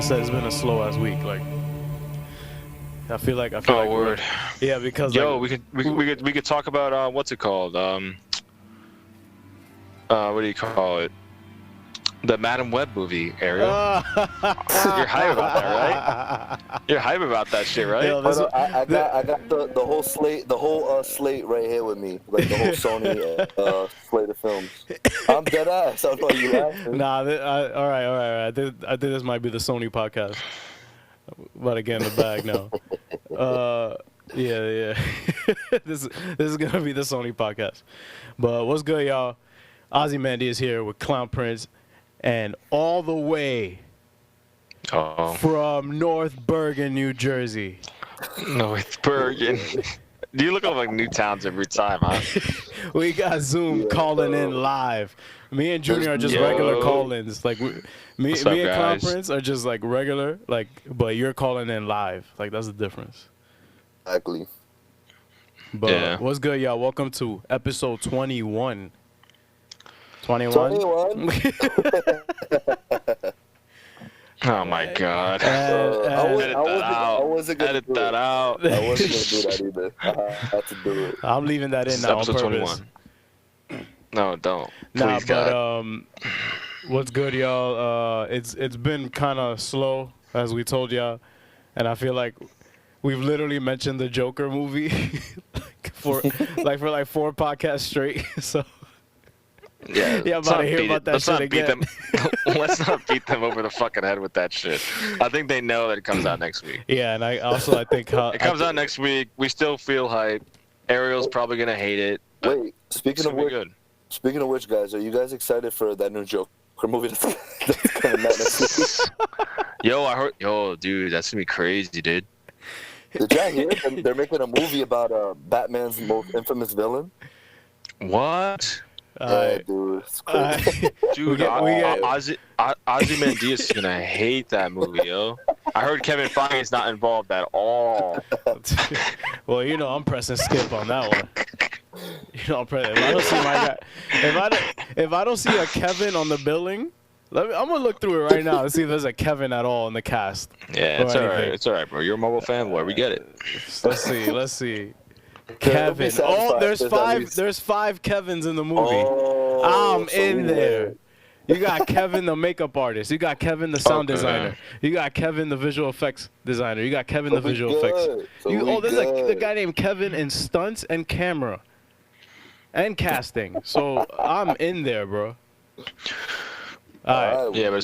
said, it's been a slow ass week. Like, I feel like word. Yeah, because Yo, like, we could talk about what's it called? What do you call it? The Madam Web movie, Ariel. You're hype about that, right? You're hype about that shit, right? Yo, I got the whole slate right here with me, like the whole Sony slate of films. I'm dead ass. I don't know why you laughing. Nah, all right. I think this might be the Sony podcast. About to get in the bag now. Yeah. This is gonna be the Sony podcast. But what's good, y'all? Ozzy Mandy is here with Clown Prince, and all the way from North Bergen, New Jersey. North Bergen. Do you look up like new towns every time, huh? We got Zoom calling in live. Me and Junior are just regular call-ins. Like me and Clown Prince are just like regular, like, but you're calling in live. Like, that's the difference. Exactly. But what's good, y'all? Welcome to episode 21. 21? Oh my God. I wasn't gonna do that out. I wasn't gonna do that either. I had to do it. I'm leaving that in now on purpose. 21. No, don't. Nah, Please, but God. what's good, y'all? It's been kind of slow, as we told y'all, and I feel like we've literally mentioned the Joker movie for 4 podcasts straight. So. Yeah, I'm about to hear about that shit again. Let's not beat them over the fucking head with that shit. I think they know that it comes out next week. Yeah, and I think it comes out next week. We still feel hype. Ariel's probably gonna hate it. Wait, speaking of which, guys, are you guys excited for that new Joker movie that's coming out next week? Yo, dude, that's gonna be crazy, dude. Did y'all hear they're making a movie about Batman's most infamous villain? What? Yeah, dude, it's crazy. Dude, Ozymandias is gonna hate that movie, yo. I heard Kevin Feige is not involved at all. Well, you know, I'm pressing skip on that one. You know, I'm pressing. If I don't see my guy, if I don't see a Kevin on the billing, I'm gonna look through it right now to see if there's a Kevin at all in the cast. Yeah, it's alright. It's alright, bro. You're a mobile fanboy. We get it. Let's see. Kevin. Oh, there's five Kevins in the movie. I'm in there. You got Kevin, the makeup artist. You got Kevin, the sound designer. You got Kevin, the visual effects designer. You got Kevin, the visual effects. There's a guy named Kevin in stunts and camera and casting. So I'm in there, bro. All right. Yeah, but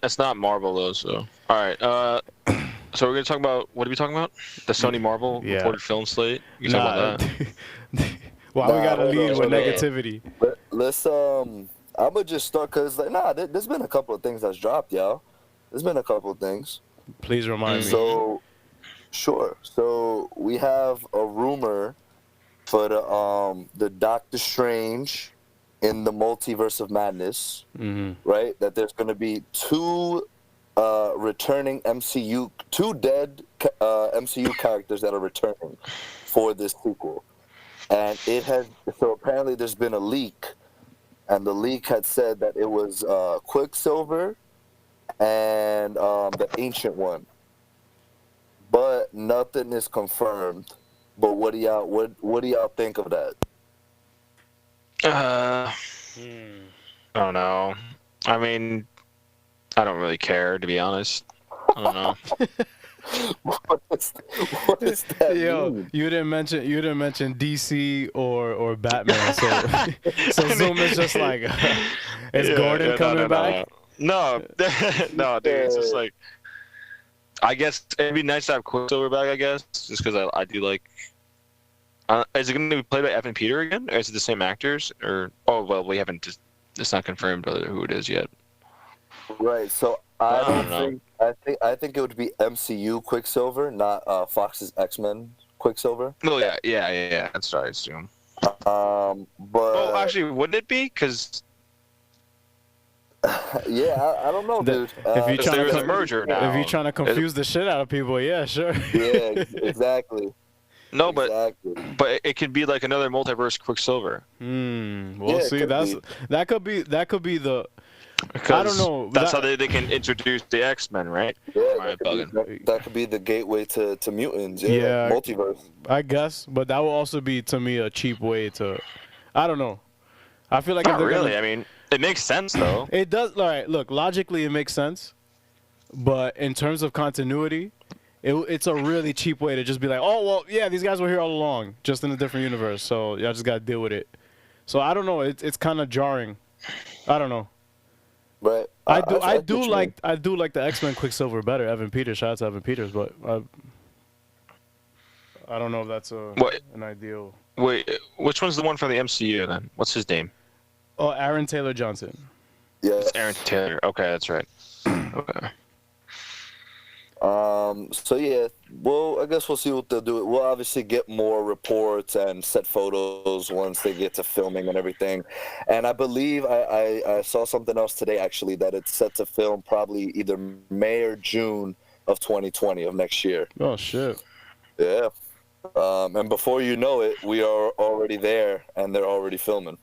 it's not Marvel though. So all right. So we're gonna talk about, what are we talking about? The Sony Marvel reported film slate. You talk about that? Why we gotta lead with negativity? Let's I'm gonna just start because there's been a couple of things that's dropped, y'all. There's been a couple of things. Please remind me. So, sure. So we have a rumor for the Doctor Strange in the Multiverse of Madness, right? That there's gonna be two returning two dead MCU characters that are returning for this sequel. And so apparently there's been a leak, and the leak had said that it was Quicksilver and the Ancient One. But nothing is confirmed. But what do y'all think of that? I don't know. I mean, I don't really care, to be honest. I don't know. What is that? Yo, mean? you didn't mention DC or Batman, so Zoom is just like, is Gordon coming back? No, no, dude. It's just like, I guess it'd be nice to have Quicksilver back. I guess just because I do like. Is it going to be played by Evan Peter again, or is it the same actors? Or we haven't. It's not confirmed who it is yet. Right. So I think it would be MCU Quicksilver, not Fox's X-Men Quicksilver. Oh yeah. That's what I assume. But well, actually, wouldn't it be? Because I don't know, dude. If there's a merger now, if you're trying to confuse the shit out of people, yeah, sure. Yeah, exactly. No, but it could be like another multiverse Quicksilver. We'll see. That could be the I don't know. That's how they can introduce the X-Men, right? Yeah, that could be the gateway to mutants. Yeah, multiverse. I guess, but that will also be, to me, a cheap way to. I don't know. I feel like Not if they're really. gonna, I mean, it makes sense though. it does. All right, look, logically it makes sense, but in terms of continuity, it's a really cheap way to just be like, oh well, yeah, these guys were here all along, just in a different universe, so y'all just gotta deal with it. So I don't know. It's kind of jarring. I don't know. But I do like the X-Men Quicksilver better. Evan Peters, shout out to Evan Peters, but I don't know if that's an ideal. Wait, which one's the one from the MCU then? What's his name? Oh, Aaron Taylor Johnson. Yeah, it's Aaron Taylor. Okay, that's right. Okay. So yeah, well, I guess we'll see what they'll do. We'll obviously get more reports and set photos once they get to filming and everything. And I believe I saw something else today actually that it's set to film probably either May or June of 2020 of next year. Oh shit. Yeah. And before you know it, we are already there and they're already filming.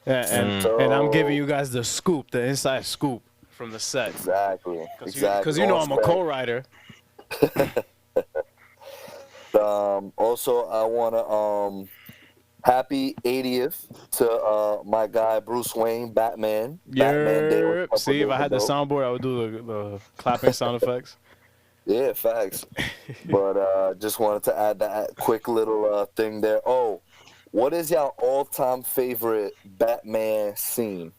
And I'm giving you guys the scoop, the inside scoop from the set. Exactly. Because you know I'm a co-writer. Also, I want to happy 80th to my guy Bruce Wayne, Batman. Batman Day. See, if I had the soundboard, I would do the clapping sound effects. Yeah, facts. But just wanted to add that quick little thing there. Oh, what is y'all all-time favorite Batman scene?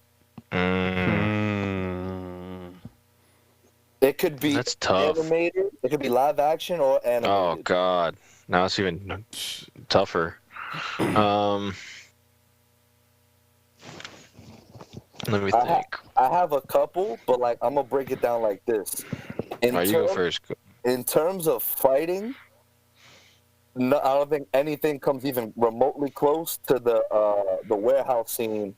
It could be animated. It could be live action or animated. Oh God, now it's even tougher. Let me think. I have a couple, but like I'm gonna break it down like this. You go first. In terms of fighting, no, I don't think anything comes even remotely close to the warehouse scene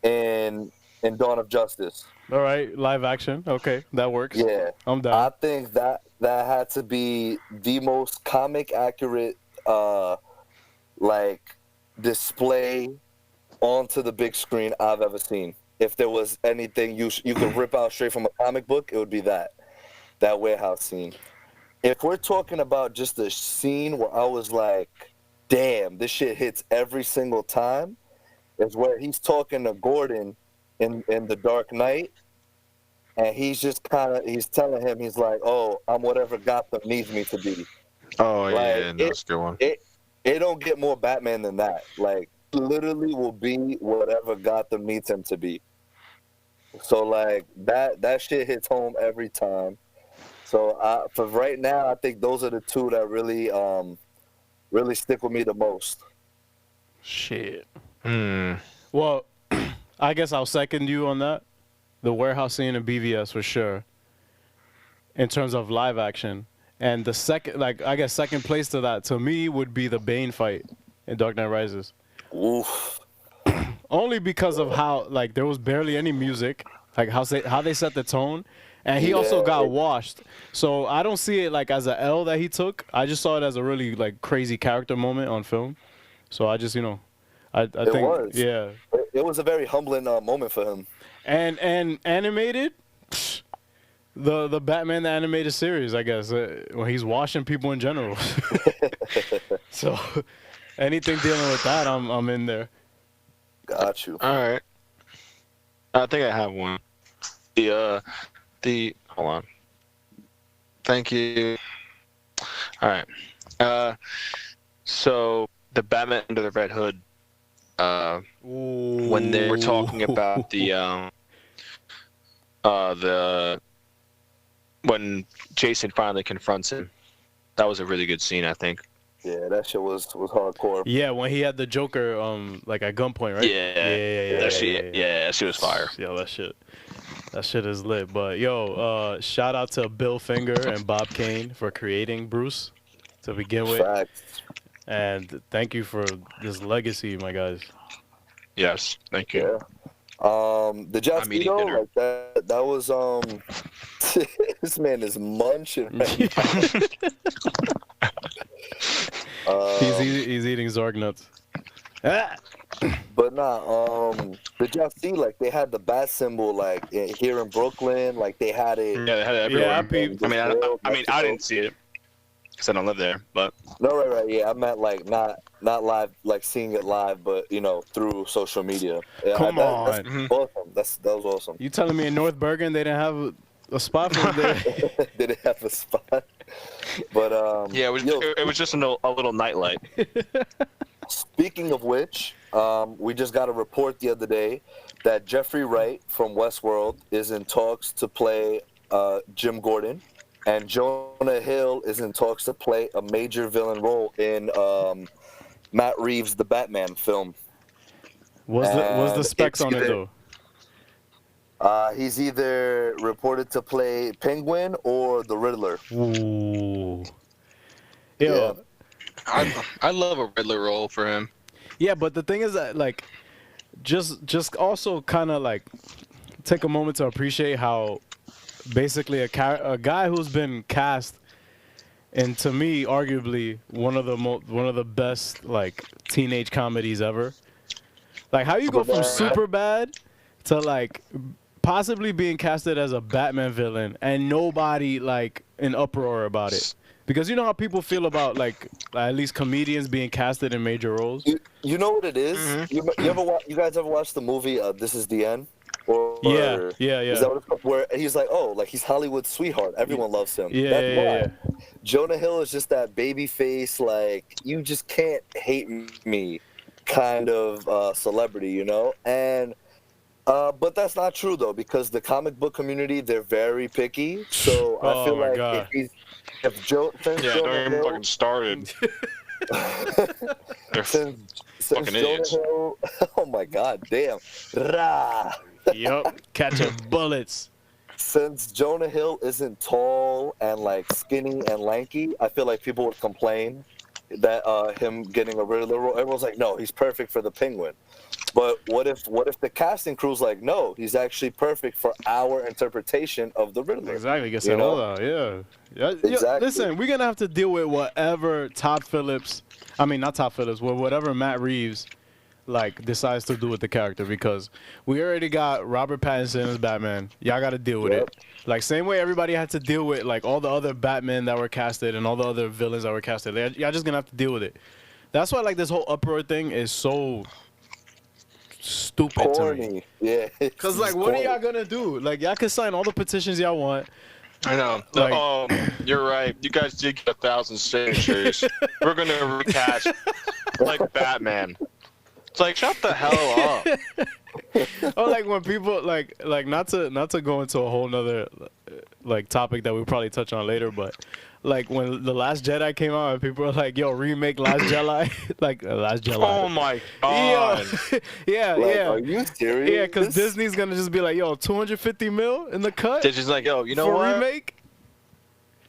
in Dawn of Justice. All right, live action. Okay, that works. Yeah, I'm down. I think that had to be the most comic accurate like display onto the big screen I've ever seen. If there was anything you could rip out straight from a comic book, it would be that warehouse scene. If we're talking about just a scene where I was like, damn, this shit hits every single time, is where he's talking to Gordon in The Dark Knight, and he's just he's telling him, he's like, oh, I'm whatever Gotham needs me to be. Oh, yeah, that's a good one. It don't get more Batman than that. Like, literally will be whatever Gotham needs him to be. So, like, that shit hits home every time. So, for right now, I think those are the two that really really stick with me the most. Shit. Well, I guess I'll second you on that. The warehouse scene in BVS for sure. In terms of live action. And the second, like, I guess second place to that, to me, would be the Bane fight in Dark Knight Rises. Oof. Only because of how, like, there was barely any music. Like, how they set the tone. And he also got washed. So I don't see it, like, as an L that he took. I just saw it as a really, like, crazy character moment on film. So I just, I think, was. Yeah. It was a very humbling moment for him. And animated, the Batman the animated series, I guess, when he's washing people in general. So anything dealing with that, I'm in there. Got you. All right. I think I have one. Hold on. Thank you. All right. So the Batman Under the Red Hood. When they were talking about when Jason finally confronts him, that was a really good scene, I think. Yeah, that shit was hardcore. Yeah, when he had the Joker like at gunpoint, right? Yeah. That shit was fire. Yeah, that shit is lit. But shout out to Bill Finger and Bob Kane for creating Bruce to begin with. Facts. And thank you for this legacy, my guys. Yes, thank you. Yeah. The Jaspito, like that was this man is munching right now. He's eating Zorg nuts. Ah. But nah, did y'all see like they had the bat symbol like here in Brooklyn, like they had it. Yeah, they had it everywhere. Yeah, I I peeped. mean, Brazil, I Mexico. didn't see it because I don't live there. But No, right, yeah. I meant like not live, like seeing it live, but you know through social media. Yeah, Come that's on. awesome. That was awesome. You telling me in North Bergen they didn't have a spot for there? Did it have a spot? But yeah, it was just a little nightlight. speaking of which, we just got a report the other day that Jeffrey Wright from Westworld is in talks to play Jim Gordon, and Jonah Hill is in talks to play a major villain role in Matt Reeves' The Batman film. What's the And specs it's on it either- though? He's either reported to play Penguin or the Riddler. Ooh. Yeah. Yo, I love a Riddler role for him. yeah, but the thing is that like, just also kind of like take a moment to appreciate how basically a guy who's been cast in, to me, arguably one of the best like teenage comedies ever. Like how you go from Superbad to like possibly being casted as a Batman villain and nobody like in uproar about it. Because you know how people feel about like at least comedians being casted in major roles. You know what it is? You guys ever watch the movie This Is the End? Yeah. Is that what it's called? Where he's like, oh, like he's Hollywood's sweetheart. Everyone loves him. Yeah, That's yeah. why. Jonah Hill is just that baby face, like you just can't hate me kind of celebrity, you know? And but that's not true though, because the comic book community, they're very picky. So I feel my like God. if Jonah Don't even Hill, fucking started. They're since fucking Jonah idiots. Hill, oh my God, damn. Rah. Yup, catching bullets. Since Jonah Hill isn't tall and like skinny and lanky, I feel like people would complain that him getting a Riddler role. Everyone's like, no, he's perfect for the Penguin. But what if the casting crew's like, no, he's actually perfect for our interpretation of the Riddler. Exactly. Get You know? hold on. Yeah. Yeah. Exactly. Listen, we're gonna have to deal with whatever Todd Phillips. I mean, not Todd Phillips. With whatever Matt Reeves like decides to do with the character, because we already got Robert Pattinson as Batman. Y'all got to deal with it. Like same way everybody had to deal with like all the other Batmen that were casted and all the other villains that were casted. Y'all just gonna have to deal with it. That's why like this whole uproar thing is so stupid to me. Corny. Yeah. Cause like, what are y'all gonna do? Like, y'all can sign all the petitions y'all want. I know. Like- You're right. You guys did get 1,000 signatures. We're gonna recast like Batman. It's like, shut the hell up. Or like when people like not to go into a whole nother like topic that we'll probably touch on later, but like when The Last Jedi came out and people were like, yo, remake Last Jedi. Like Last Jedi. Oh my god. Yeah, Like, yeah. are you serious? Yeah, because Disney's gonna just be like, yo, 250 mil in the cut They're just like, yo, you know for what? remake.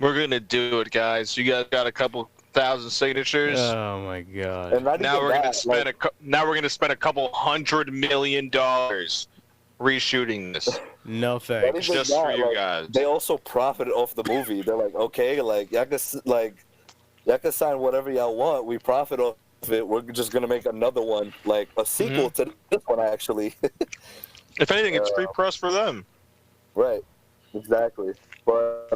We're gonna do it, guys. You guys got a couple 1,000 signatures. Oh my god. And not Now even we're gonna that, spend like, now we're gonna spend a couple $100 million reshooting this. No not thanks. even just for that, you like, guys. They also profited off the movie. They're like, okay, like y'all can sign whatever y'all want. We profit off it. We're just gonna make another one, like a sequel to this one, actually. If anything, it's free press for them. Right. Exactly. But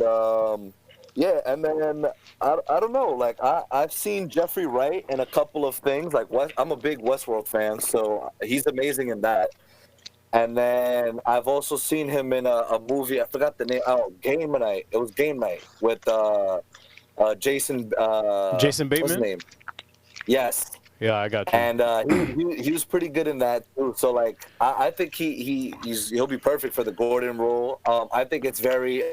yeah, and then I don't know. Like I've seen Jeffrey Wright in a couple of things. Like I'm a big Westworld fan, so he's amazing in that. And then I've also seen him in a movie. I forgot the name. Oh, Game Night. It was Game Night with Jason. Jason Bateman? What's his name? Yes. Yeah, I got you. And he was pretty good in that too. So like I think he'll be perfect for the Gordon role. I think it's very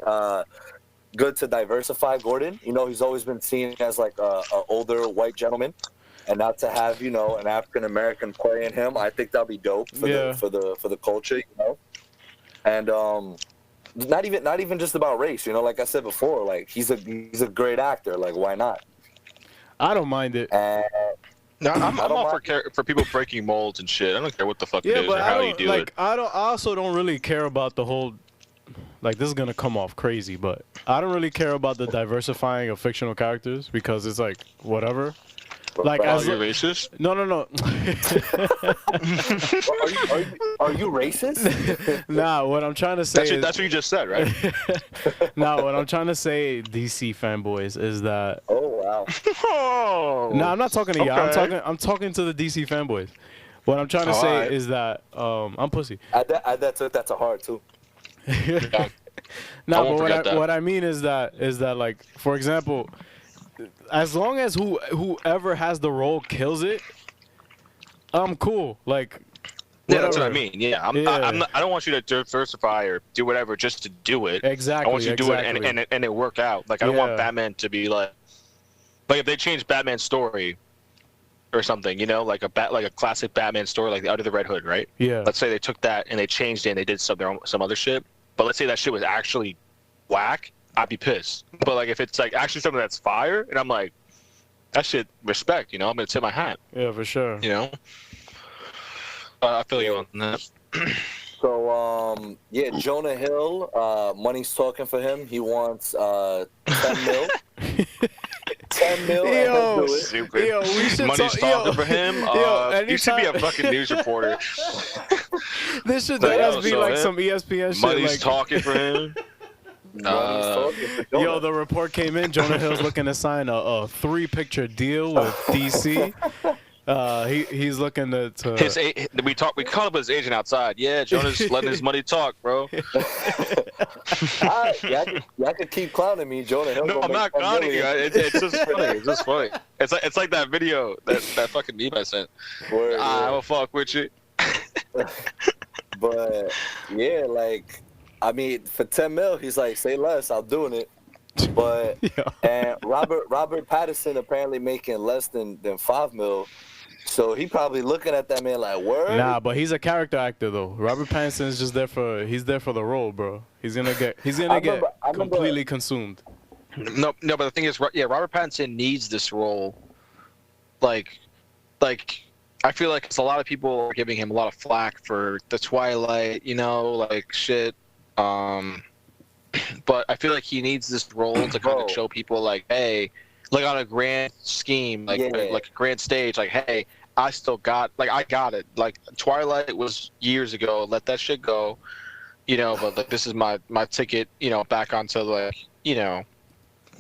good to diversify Gordon. You know, he's always been seen as like a older white gentleman, and not to have, you know, an African American playing him. I think that'll be dope for the culture, you know. And not even just about race, you know. Like I said before, like he's a great actor. Like why not? I don't mind it. No, I'm all for people breaking molds and shit. I don't care what the fuck it is or how you do it. I also don't really care about the whole. Like, this is gonna come off crazy, but I don't really care about the diversifying of fictional characters because it's like whatever. Like, Are you racist? No. Are you racist? Nah, what I'm trying to say is That's what you just said, right? nah, what I'm trying to say, DC fanboys, is that. Oh wow. Oh. Nah, I'm not talking to y'all. Okay. I'm talking to the DC fanboys. What I'm trying to Oh, say alright. is that I'm pussy. That took that to heart too. Yeah. Nah, won't but forget that. what I mean is that like, for example, as long as whoever has the role kills it, I'm cool. Like, Yeah, that's what I whatever. mean. Yeah, I don't want you to diversify or do whatever just to do it. Exactly. I want you to do it and it work out. Like I don't want Yeah. Batman to be like if they change Batman's story or something, you know, like a classic Batman story, like the Under the Red Hood, right? Yeah. Let's say they took that and they changed it and they did some other shit. But let's say that shit was actually whack, I'd be pissed. But like if it's like actually something that's fire, and I'm like, that shit respect, you know, I'm gonna tip my hat, Yeah, for sure. you know. I feel you on that. So yeah, Jonah Hill, money's talking for him. He wants 10 mil. 10 mil and he'll do it. Stupid. Yo, we should Money's talking for him. You should be a anytime- fucking news reporter. This should Like, just yo, be so like him- some ESPN shit. Money's Like, talking for him. Money's talking for Jonah. yo, the report came in. Jonah Hill's looking to sign a 3-picture deal with DC. He's looking to We called up his agent outside. Yeah, Jonah's letting his money talk, bro. Y'all could keep clowning me, Jonah Hill. No, I'm not clowning you. It's just funny. It's just funny. It's like that video that fucking meme I sent. I will fuck with you. But yeah, like I mean, for 10 mil, he's like, say less, I'm doing it. But Yeah. and Robert Pattinson apparently making less than 5 mil. So he probably looking at that man like, word? Nah, but he's a character actor though. Robert Pattinson's just there for the role, bro. He's gonna get I remember- completely consumed. No, but the thing is, yeah, Robert Pattinson needs this role. Like, I feel like it's a lot of people are giving him a lot of flack for the Twilight, you know, like shit. But I feel like he needs this role to kind Bro. of show people, like, hey, like on a grand scheme, like Yeah. like a grand stage, like, hey, I got it. Like Twilight was years ago. Let that shit go, you know. But like, this is my ticket, you know, back onto like, you know.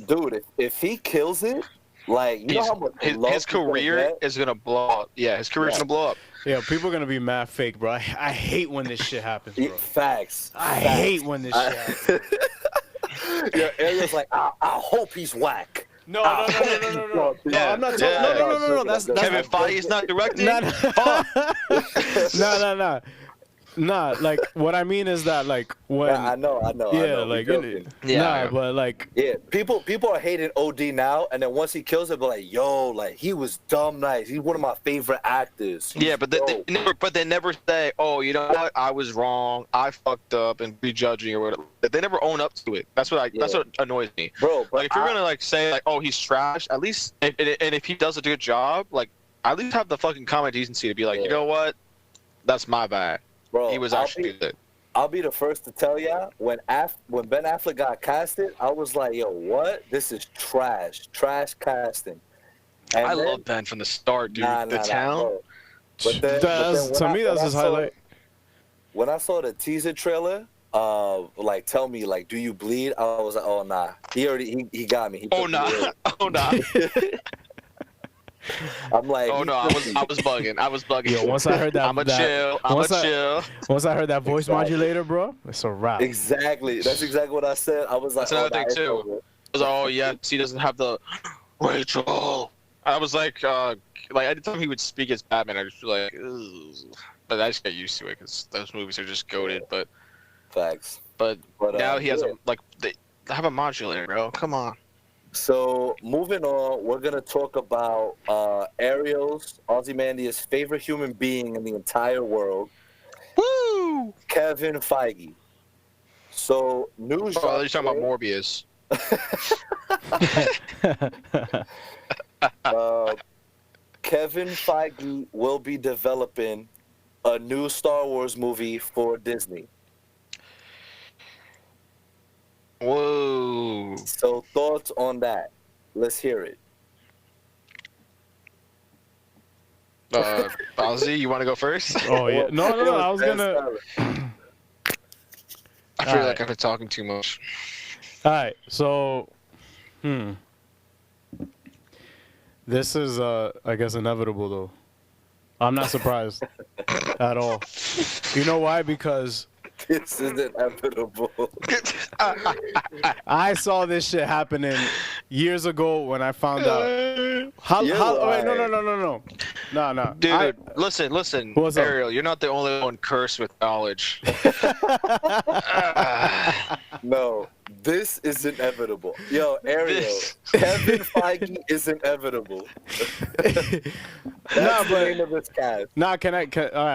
Dude, if he kills it, like, you know how much love His he's gonna career get? is gonna blow up. Yeah, his career's gonna blow up. Yeah, people are gonna be mad fake, bro. I hate when this shit happens, bro. Facts. I hate when this shit happens. Yeah, Ariel's like, I hope he's whack. No. No, I'm not talking. No. That's Kevin Feige's not directing. Nah, like what I mean is that like when I know. yeah, I know. like We're joking. Yeah. but like Yeah, people are hating OD now, and then once he kills it, they're like, yo, like he was dumb nice. He's one of my favorite actors. Yeah, but they never say, oh, you know what, I was wrong, I fucked up, and prejudging or whatever. They never own up to it. That's what annoys me. Bro, but Like if you're gonna like say like, oh, he's trash, at least and if he does a good job, like at least have the fucking common decency to be like, you know what, that's my bad. bro, He was actually good. I'll be the first to tell ya, when Ben Affleck got casted, I was like, yo, what? This is trash casting. And I then- love Ben from the start, dude. Nah, the nah, town. bro. But then to me that's his highlight. When I saw the teaser trailer, like tell me, like, do you bleed? I was like, oh nah. He got me. He Oh took nah, me in. oh nah. I'm like, Oh no, I was bugging. Yo, once I heard that, I'ma chill. Once I heard that voice modulator, bro, it's a wrap. Exactly. That's exactly what I said. I was like, That's another nah, thing, it's too. over. I was like, oh yeah, he doesn't have the Rachel. I was like anytime he would speak as Batman, I just feel like, ugh. But I just get used to it because those movies are just goated. Facts. But now he has yeah. they have a modulator, bro. Come on. So moving on, we're gonna talk about Ariel's, Ozymandias' favorite human being in the entire world, Woo! Kevin Feige. So news. Oh, you're talking about Morbius. Kevin Feige will be developing a new Star Wars movie for Disney. Whoa. So thoughts on that? Let's hear it. Ozzy, you want to go first? Oh yeah, no. I was gonna. I feel like I've been talking too much. All right, so, this is I guess inevitable though. I'm not surprised at all. You know why? Because This is inevitable. I saw this shit happening years ago when I found out. Wait, no. Dude, listen. What's up? Ariel, you're not the only one cursed with knowledge. No, this is inevitable. Yo, Ariel, Kevin Feige is inevitable. That's the name of this cast. All right,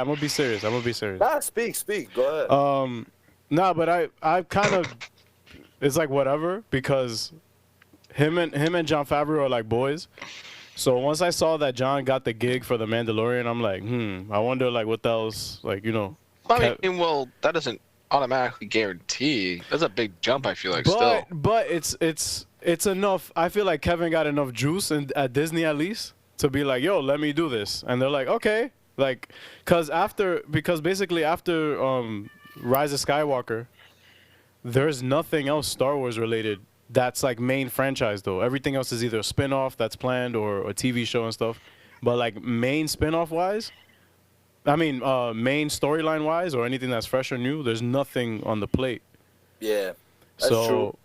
I'm gonna be serious. Nah, speak. Go ahead. But I kind of, it's like whatever, because him and Jon Favreau are like boys. So once I saw that John got the gig for The Mandalorian, I'm like, I wonder like what else, like, you know. I mean, well, that doesn't automatically guarantee. That's a big jump, I feel like, But it's enough. I feel like Kevin got enough juice at Disney at least to be like, yo, let me do this. And they're like, okay. Like, because basically after Rise of Skywalker, there's nothing else Star Wars related that's like main franchise though. Everything else is either a spin-off that's planned or a TV show and stuff. But like main spin-off wise, main storyline wise or anything that's fresh or new, there's nothing on the plate. Yeah, that's true.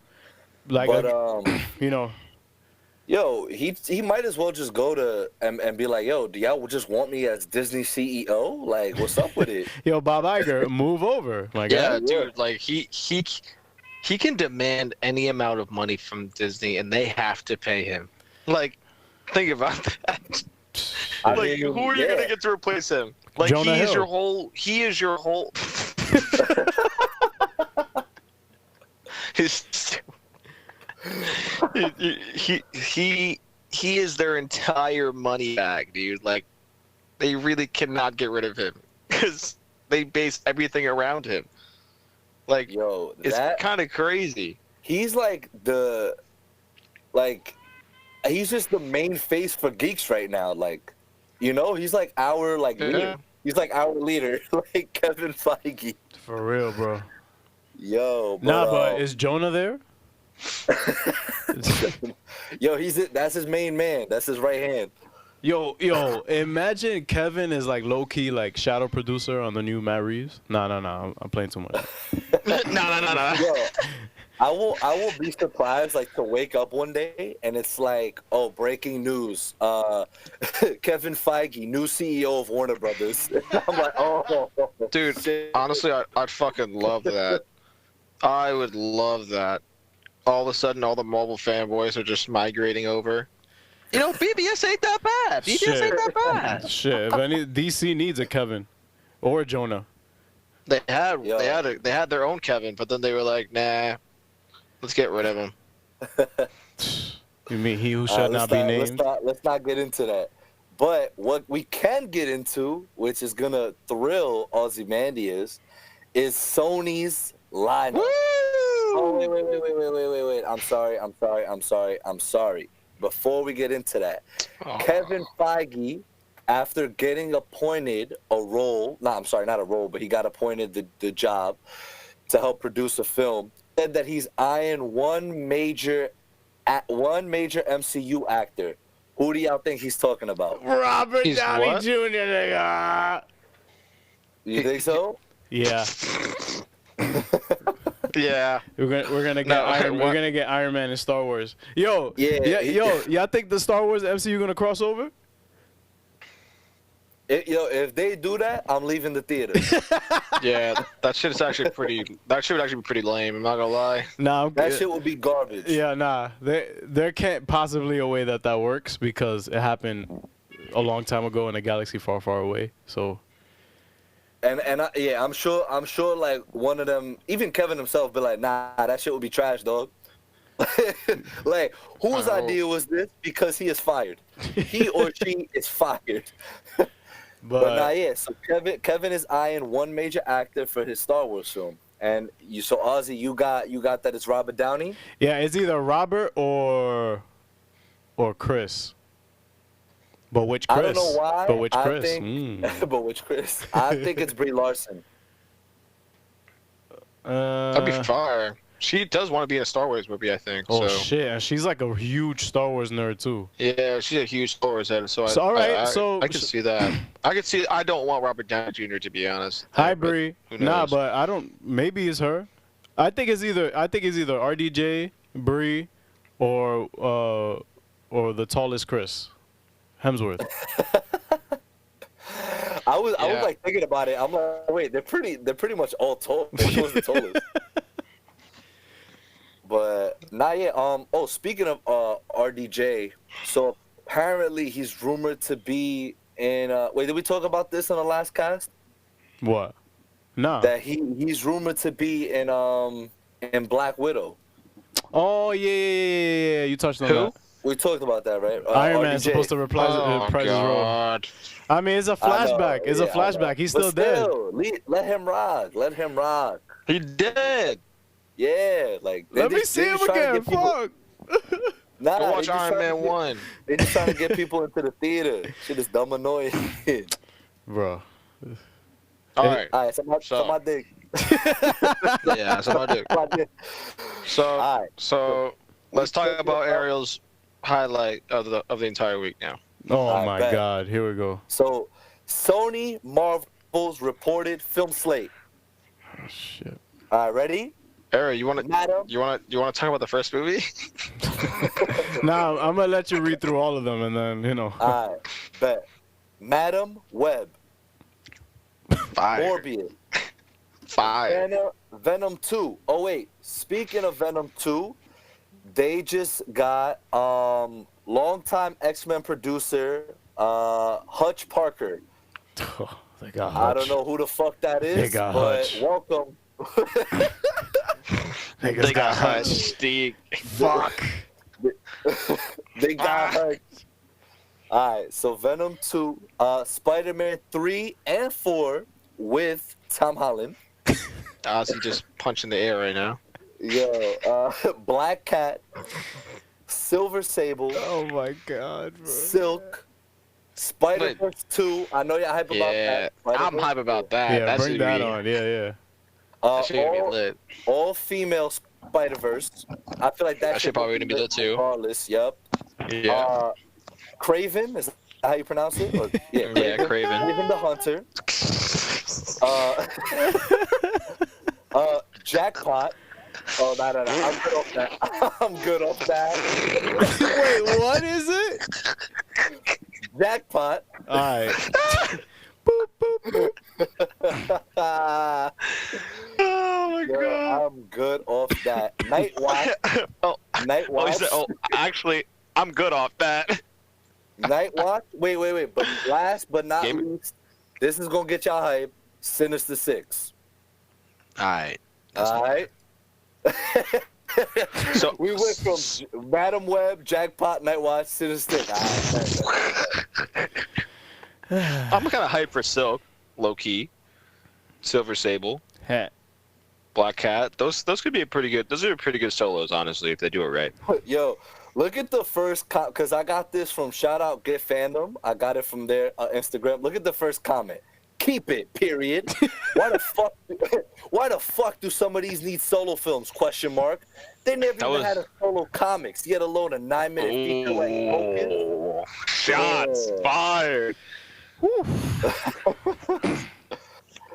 Like, but you know, yo, he might as well just go to and be like, yo, do y'all just want me as Disney CEO? Like, what's up with it? Yo, Bob Iger, move over. Like, yeah, dude, like he can demand any amount of money from Disney, and they have to pay him. Like, think about that. Who are you gonna get to replace him? Like, Jonah he is Hill. He is your whole. He is their entire money bag, dude. Like, they really cannot get rid of him because they base everything around him. Like, yo, it's kind of crazy. He's like he's just the main face for geeks right now. Like, you know, he's like our leader. He's like our leader, like Kevin Feige. For real, bro. Yo, but is Jonah there? Yo, that's his main man. That's his right hand. Yo, imagine Kevin is like low-key like shadow producer on the new Matt Reeves. No, I'm playing too much. No. Yo, I will be surprised like to wake up one day and it's like, oh, breaking news. Kevin Feige, new CEO of Warner Brothers. I'm like, oh. Dude, shit. honestly, I'd fucking love that. I would love that. All of a sudden, all the Marvel fanboys are just migrating over. You know, BBS ain't that bad. BBS ain't that bad. Shit, if any DC needs a Kevin or a Jonah. They had their own Kevin, but then they were like, nah, let's get rid of him. You mean he who shall not be named? Let's not get into that. But what we can get into, which is gonna thrill Ozymandias, is Sony's lineup. Woo! Oh, wait. I'm sorry. Before we get into that, Kevin Feige, after getting appointed he got appointed the job to help produce a film, said that he's eyeing one major MCU actor. Who do y'all think he's talking about? Robert Downey Jr. Nigga. You think so? Yeah. Yeah, we're gonna get Iron Man in Star Wars. Y'all think the Star Wars MCU gonna cross over? If they do that, I'm leaving the theater. Yeah, that shit would actually be pretty lame. I'm not gonna lie. Nah, that shit would be garbage. Yeah, nah. There can't possibly a way that works because it happened a long time ago in a galaxy far, far away. So. I'm sure like one of them, even Kevin himself, be like, nah, that shit would be trash, dog. Like, whose idea was this? Because he is fired. He or she is fired. But nah, yeah. So Kevin is eyeing one major actor for his Star Wars film, and Ozzy, you got that it's Robert Downey. Yeah, it's either Robert or Chris. But which Chris? I don't know why. But which Chris? But which Chris? I think it's Brie Larson. That'd be fire. She does want to be in a Star Wars movie, I think. Oh so. shit! And she's like a huge Star Wars nerd too. Yeah, she's a huge Star Wars head. So, all right, I can see that. I can see. I don't want Robert Downey Jr. to be honest. Hi, Brie. Nah, but I don't. Maybe it's her. I think it's either RDJ, Brie, or the tallest Chris Hemsworth. I was like thinking about it. I'm like, wait, they're pretty much all tall. Who's the tallest? But not yet. Oh, speaking of RDJ, so apparently he's rumored to be in. Wait, did we talk about this on the last cast? What? No. That he's rumored to be in Black Widow. Oh yeah. You touched on that. We talked about that, right? Iron Man's RDJ. supposed to reprise his role. I mean, it's a flashback. It's a flashback. He's still dead. Let him rock. Let him rock. He dead. Yeah, like let me see him again. Fuck. Nah, go watch Iron Man 1. They're just trying to get people into the theater. Shit is dumb annoying. Bro. All right. So my dick. Yeah, so my dick. So let's talk about Ariel's highlight of the entire week now. Oh my God, here we go. So Sony Marvel's reported film slate. Oh shit. All right, ready? Ariel, you want to talk about the first movie? Nah, I'm gonna let you read through all of them and then All right, bet. Madam Web. Fire. Morbius. Fire. Venom 2. Oh wait, speaking of Venom 2, they just got longtime X-Men producer Hutch Parker. Oh, they got Hutch. I don't know who the fuck that is, They got but Hutch. welcome. They got Hutch. Steve. Fuck. They got Hutch. All right, so Venom 2, Spider-Man 3 and 4 with Tom Holland. Ozzy just punching the air right now. Yo, Black Cat, Silver Sable. Oh my God, bro. Silk, Spider-Verse 2. I know you're hype about that. I'm hype about that. Yeah, bring that on. Yeah. That shit gonna be lit. All female Spider-Verse. I feel like that shit probably gonna be lit too. Regardless, yep. Yeah. Craven, is that how you pronounce it? Or, yeah, Craven. Craven the Hunter. Jackpot. Oh, no. I'm good off that. I'm good off that. Wait, what is it? Jackpot. All right. Boop, boop, boop. Oh my God. I'm good off that. Night Watch. Night Watch. Actually, I'm good off that. Night Watch. Wait. But last but not least, this is gonna get y'all hype. Sinister 6. All right. All right. So we went from Madam Web, Jackpot, Night Watch, Sinister 6. All right. I'm kind of hyped for Silk, low key. Silver Sable, Black Cat. Those could be pretty good. Those are pretty good solos, honestly, if they do it right. Yo, look at the first because I got this from shout out Get Fandom. I got it from their Instagram. Look at the first comment. Keep it. Period. Why the fuck do some of these need solo films? Question mark. They never even had a solo comics, yet alone a 9-minute feature like Focus. Shots fired.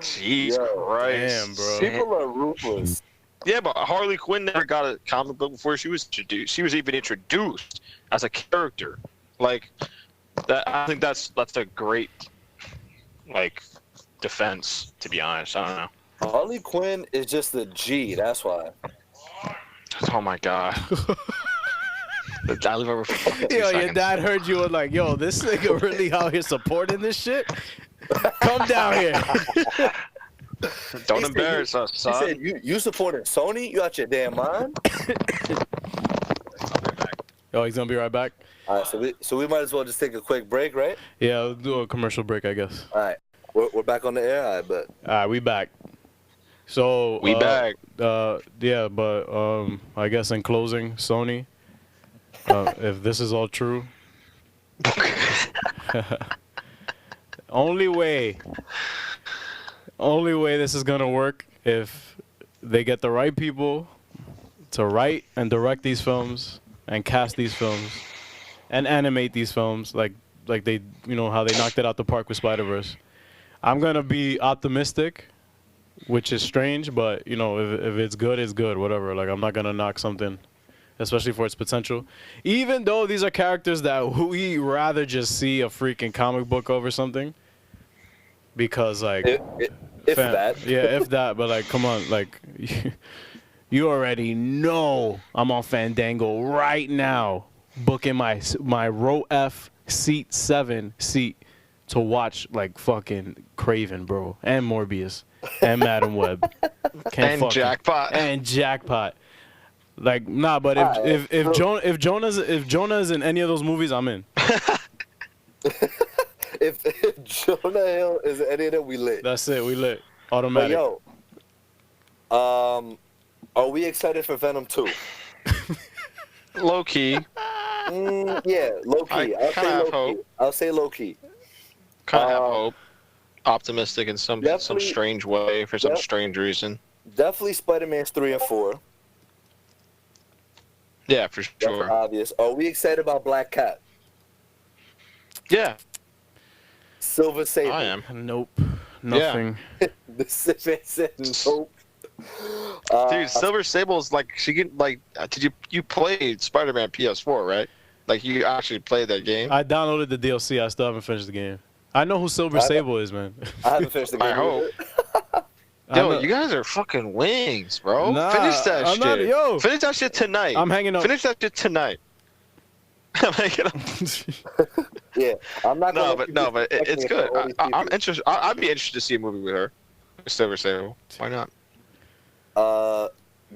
Jeez Christ. Damn, bro. People are ruthless. Yeah, but Harley Quinn never got a comic book before she was introduced. She was even introduced as a character. Like that. I think that's a great defense. To be honest, I don't know. Harley Quinn is just a G. That's why. Oh my God. I live over for fucking 2 Yo, seconds. your dad heard you and like, yo, this nigga really out here supporting this shit? Come down here. Don't embarrass us, son. He said, you supporting Sony? You out your damn mind? Oh, he's gonna be right back. All right, so we might as well just take a quick break, right? Yeah, we'll do a commercial break, I guess. All right, we're back on the air. I bet. All right, we back. So we back. Yeah, but I guess in closing, Sony, if this is all true, Only way this is gonna work if they get the right people to write and direct these films and cast these films and animate these films like they, how they knocked it out the park with Spider-Verse. I'm gonna be optimistic, which is strange, but if it's good, it's good. Whatever. Like, I'm not gonna knock something, especially for its potential. Even though these are characters that we rather just see a freaking comic book over something. Because if that. Yeah, if that. But like, come on, like, you already know I'm on Fandango right now, booking my row F seat 7 seat to watch like fucking Craven, bro, and Morbius, and Madam Web, and Jackpot. Like, nah, but if Jonah's in any of those movies, I'm in. If Jonah Hill is in any of them, we lit. That's it, we lit. Automatic. But yo, are we excited for Venom 2? Low key. Yeah, low key. I'll say low key. Kind of have hope. Optimistic in some strange way for some strange reason. Definitely Spider-Man's 3 and 4. Yeah, for sure. That's obvious. Are we excited about Black Cat? Yeah. Silver Sable. I am. Nope. Nothing. Yeah. The Silver said nope. Dude, Silver Sable is like did you played Spider-Man PS4, right? Like, you actually played that game? I downloaded the DLC. I still haven't finished the game. I know who Silver Sable is, man. I haven't finished the game. I hope. Yo, you guys are fucking wings, bro. Nah, Finish that shit. Finish that shit tonight. I'm hanging up. Finish that shit tonight. I'm hanging up. Yeah, I'm not. But it's good. I'm interested. I'd be interested to see a movie with her, Silver Sable. Why not?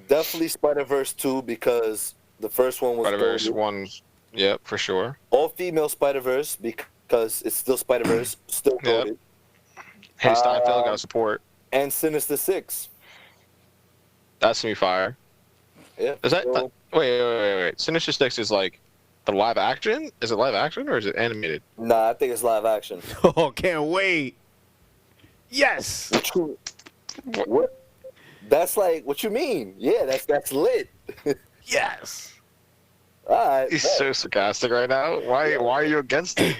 Definitely Spider-Verse 2 because the first one was Spider-Verse 1. Yep, for sure. All female Spider-Verse because it's still Spider-Verse, still goated. Hey, Steinfeld got support. And Sinister 6. That's gonna be fire. Yeah. Is that wait? Sinister 6 is like the live action? Is it live action or is it animated? Nah, I think it's live action. Oh, can't wait. Yes. What? That's like, what you mean? Yeah, that's lit. Yes. All right. He's so sarcastic right now. Why are you against it?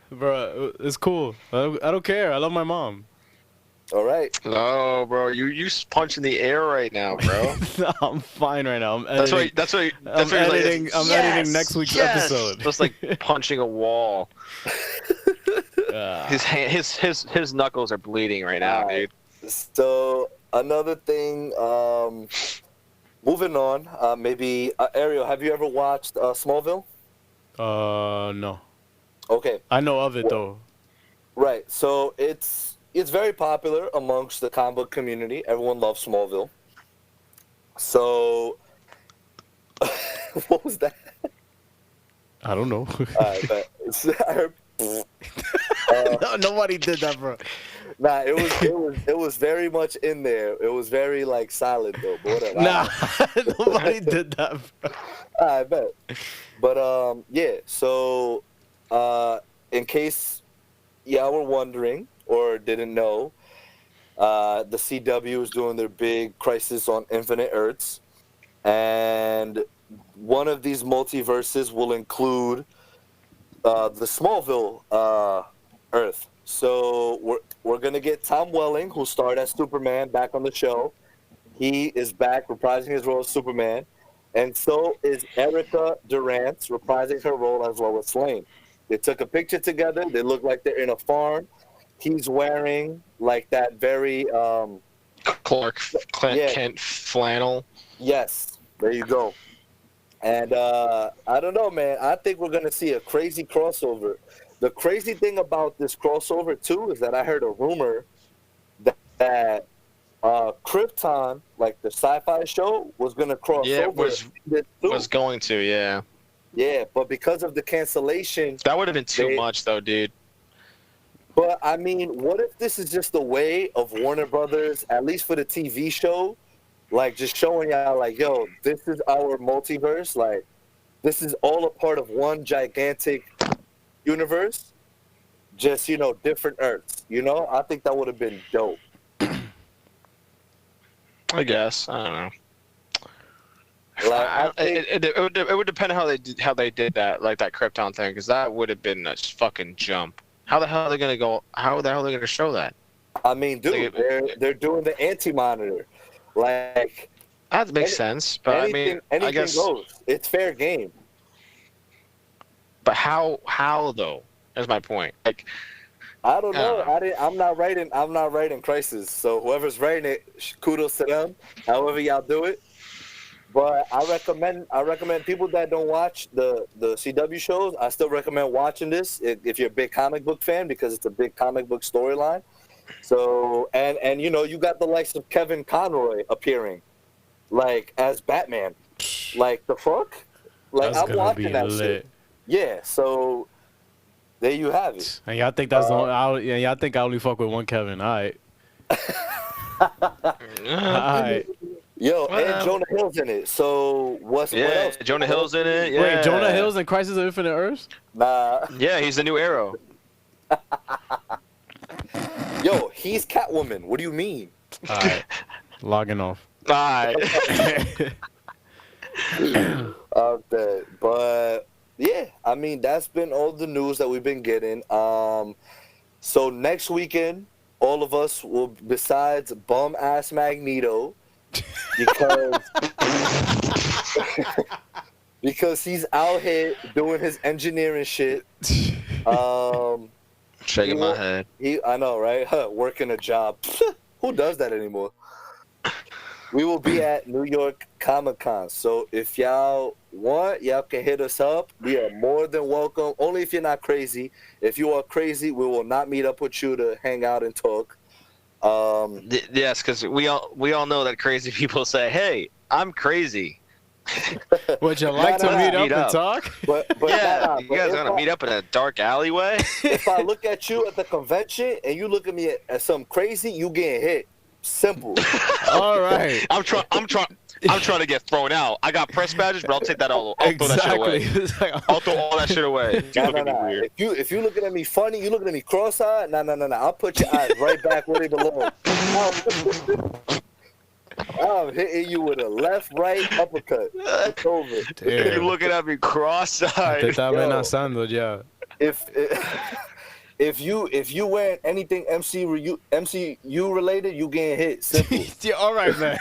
Bro, it's cool. I don't care. I love my mom. All right. No, bro, you punch in the air right now, bro. No, I'm fine right now. I'm editing. I'm editing. I'm editing next week's episode. Just like punching a wall. His knuckles are bleeding right now, dude. So another thing. Moving on. Maybe Ariel, have you ever watched Smallville? No. Okay. I know of it though. Right. So it's very popular amongst the comic book community. Everyone loves Smallville. So, what was that? I don't know. No, nobody did that, bro. Nah, it was very much in there. It was very like silent though. But whatever. Nah, nobody did that, bro. I bet. But yeah. So, in case y'all were wondering or didn't know, the CW is doing their big Crisis on Infinite Earths, and one of these multiverses will include the Smallville Earth. So we're gonna get Tom Welling, who starred as Superman, back on the show. He is back reprising his role as Superman, and so is Erica Durant reprising her role as Lois Lane. They took a picture together. They look like they're in a farm. He's wearing like that very Clark Kent flannel. Yes, there you go. And I don't know, man. I think we're gonna see a crazy crossover. The crazy thing about this crossover too is that I heard a rumor that Krypton, like the sci-fi show, was gonna cross over. Was going to, yeah. Yeah, but because of the cancellation, that would have been too much, though, dude. But I mean, what if this is just a way of Warner Brothers, at least for the TV show, like just showing y'all, like, yo, this is our multiverse. Like, this is all a part of one gigantic universe, just different Earths. I think that would have been dope. I guess I don't know. Like, it would depend how they did that, like that Krypton thing, because that would have been a fucking jump. How the hell are they gonna go? How the hell are they gonna show that? I mean, dude, they're doing the anti-monitor. Like, that makes sense, but anything I guess goes. It's fair game. But how though? That's my point. Like, I don't know. I'm not writing Crisis. So whoever's writing it, kudos to them. However y'all do it. But I recommend people that don't watch the CW shows. I still recommend watching this if you're a big comic book fan, because it's a big comic book storyline. So and you got the likes of Kevin Conroy appearing, like as Batman. Like, the fuck? Like, I'm watching that shit. Yeah. So there you have it. And y'all think that's y'all think I only fuck with one Kevin? All right. All right. Yo, and Jonah Hill's in it. So what else? Jonah Hill's in it. Yeah. Wait, Jonah Hill's in Crisis of Infinite Earths? Nah. Yeah, he's the new Arrow. Yo, he's Catwoman. What do you mean? All right. Logging off. All right. I'm dead. But yeah, I mean, that's been all the news that we've been getting. So next weekend, all of us will, besides bum ass Magneto, because he's out here doing his engineering shit. Shaking my head. I know, right? Working a job. Who does that anymore? We will be at New York Comic-Con. So if y'all want, y'all can hit us up. We are more than welcome. Only if you're not crazy. If you are crazy, we will not meet up with you to hang out and talk. Yes, because we all know that crazy people say, "Hey, I'm crazy." Would you like to meet up and talk? But yeah, you guys are gonna meet up in a dark alleyway. If I look at you at the convention and you look at me as something crazy, you getting hit. Simple. All right. I'm trying to get thrown out. I got press badges, but I'll take that all. I'll throw that shit away. I'll throw all that shit away. Weird. If you looking at me funny, you looking at me cross-eyed. No. I'll put your eyes right back where they belong. I'm hitting you with a left, right uppercut. It's over. You're looking at me cross-eyed. Te está amenazando ya. If you wear anything MCU related, you getting hit. Simple. Yeah, all right, man.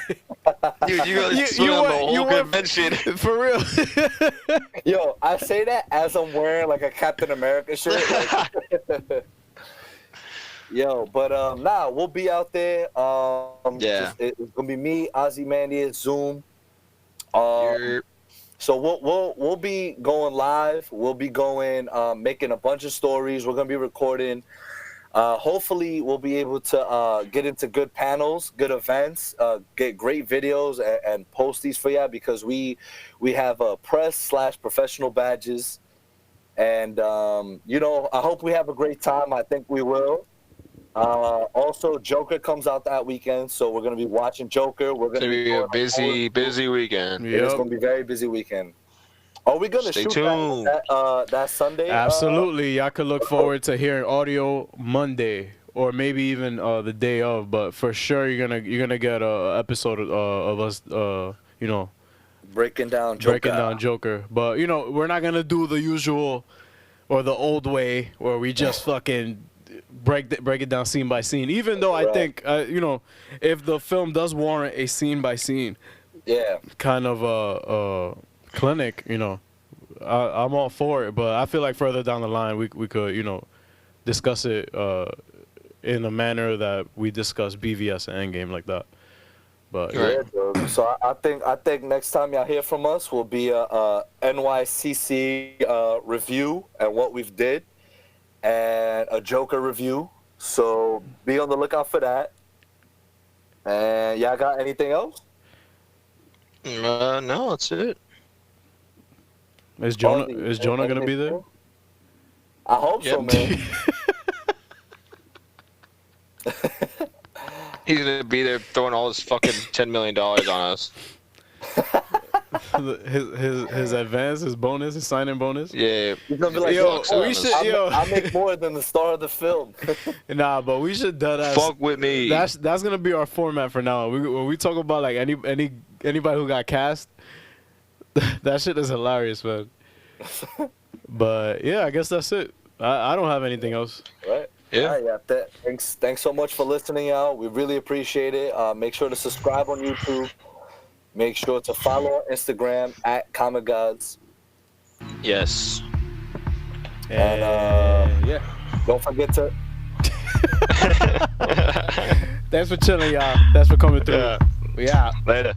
You convention for real. Yo, I say that as I'm wearing like a Captain America shirt. Like, yo, but we'll be out there. Yeah, it's gonna be me, Ozymandias, Zoom. So we'll be going live. We'll be going making a bunch of stories. We're gonna be recording. Hopefully, we'll be able to get into good panels, good events, get great videos, and post these for y'all, because we have press/professional badges, and I hope we have a great time. I think we will. Also, Joker comes out that weekend, so we're gonna be watching Joker. We're gonna be a busy weekend. Yep. It's gonna be a very busy weekend. Are we gonna shoot that Sunday? Absolutely. Y'all could look forward to hearing audio Monday, or maybe even the day of. But for sure, you're gonna get a episode of us, breaking down Joker. But we're not gonna do the usual or the old way where we just fucking break it down scene by scene. Even though I think if the film does warrant a scene by scene, kind of a clinic, I'm all for it. But I feel like further down the line we could discuss it in a manner that we discuss BVS and Endgame, like that. But so I think next time y'all hear from us will be a NYCC review and what we've did, and a Joker review. So be on the lookout for that. And y'all got anything else? No, that's it. Is Jonah gonna be there? I hope so, man. He's gonna be there throwing all his fucking $10 million on us. his advance, his bonus, his signing bonus. Yeah. He's gonna be like, Yo, we should. I make more than the star of the film. Nah, but we should deadass. Fuck with me. That's gonna be our format for now. When we talk about like anybody who got cast, that shit is hilarious, man. But yeah, I guess that's it. I don't have anything else. Right. Yeah. Thanks so much for listening, y'all. We really appreciate it. Make sure to subscribe on YouTube. Make sure to follow on Instagram at Comic Gods. Yes. And yeah. don't forget to. Thanks for chilling, y'all. Thanks for coming through. Yeah. We out. Later.